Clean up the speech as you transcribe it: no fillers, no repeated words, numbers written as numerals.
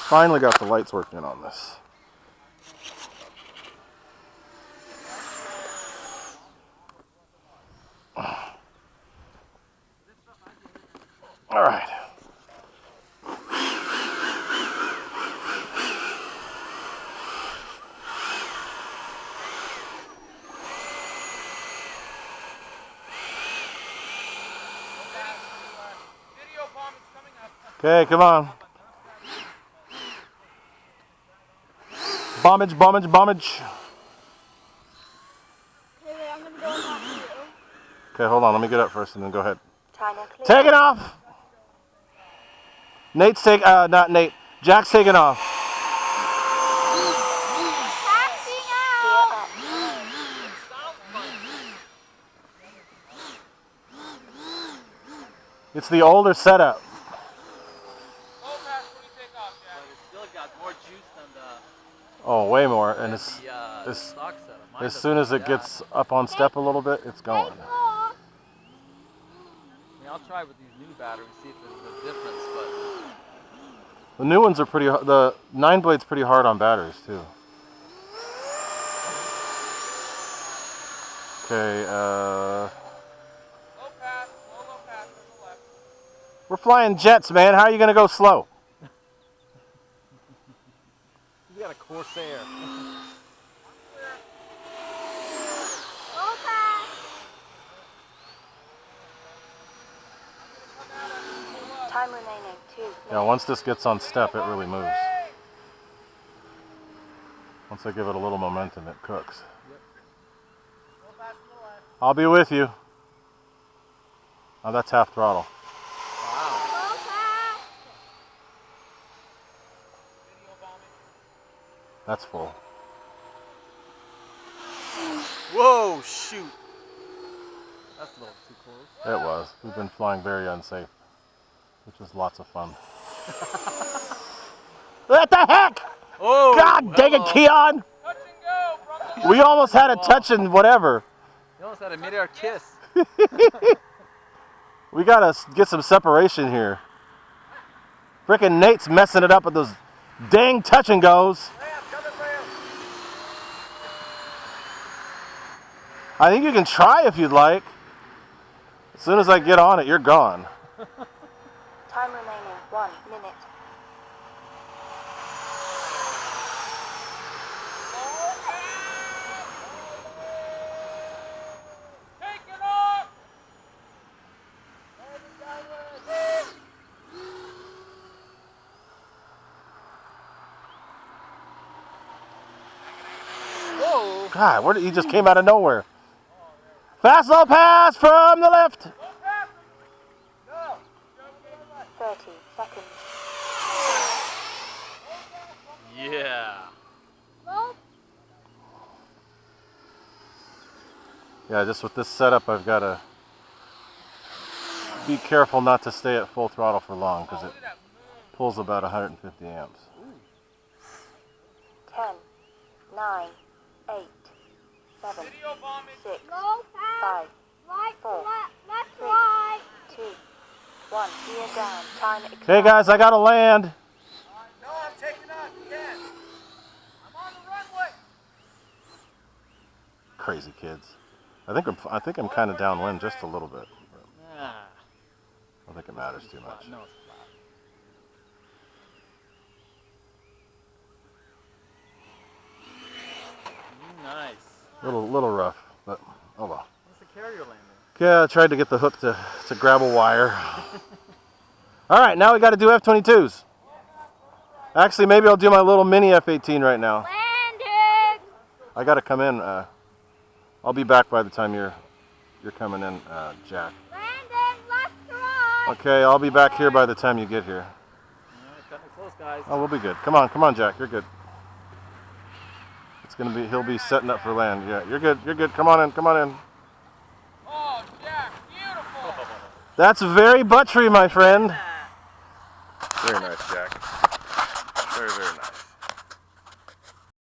Finally got the lights working on this. All right. Okay, come on. Bombage, bombage, bombage. Okay, hold on. Let me get up first and then go ahead. Take it off! Nate's taking, not Nate. Jack's taking off. It's the older setup. Oh, way more. And as soon as it gets up on step a little bit, it's going. I mean, I'll try with these new batteries, see if there's a difference, but the new ones are pretty, the 9-blade's pretty hard on batteries too. Okay, Low pass on the left. we're flying jets, man. How are you gonna go slow? you got a Corsair. Time remaining 2 minutes. Yeah, once this gets on step, it really moves. Once I give it a little momentum, it cooks. I'll be with you. Oh, that's half throttle. Wow. That's full. Whoa, shoot. That's a little too close. It was. We've been flying very unsafe, which is lots of fun. What the heck? Oh, God dang it, Keon! Touch and go from We almost had a touch and whatever. You almost had a mid-air kiss. We gotta get some separation here. Frickin' Nate's messing it up with those dang touch and goes. I think you can try if you'd like. As soon as I get on it, you're gone. Time remaining 1 minute. Take it off! Whoa. God, where did he just came out of nowhere? Fast low pass from the left. 30 seconds. Yeah. Yeah, just with this setup, I've got to be careful not to stay at full throttle for long because it pulls about 150 amps. 10, 9, 8, 7, 6, 5, 4, 3, 2, 1. Gear down. Time Okay, expired. guys, I got to land. No, I'm taking off again. I'm on the runway. Crazy kids. I think I'm kind of downwind just a little bit. Ah. I don't think it matters too much. No, it's flat. Nice. Little rough, but oh well. What's the carrier landing? Yeah, I tried to get the hook to grab a wire. All right, now we got to do F-22s. Actually, maybe I'll do my little mini F-18 right now. Landing! I got to come in. I'll be back by the time you're coming in, Jack. Landing left to right! Okay, I'll be back here by the time you get here. Alright, cutting it close, guys. Oh, we'll be good. Come on, Jack. You're good. It's gonna be. He'll be setting up for land. Yeah, you're good. You're good. Come on in. Oh, Jack, beautiful. That's very buttery, my friend. Very nice, Jack.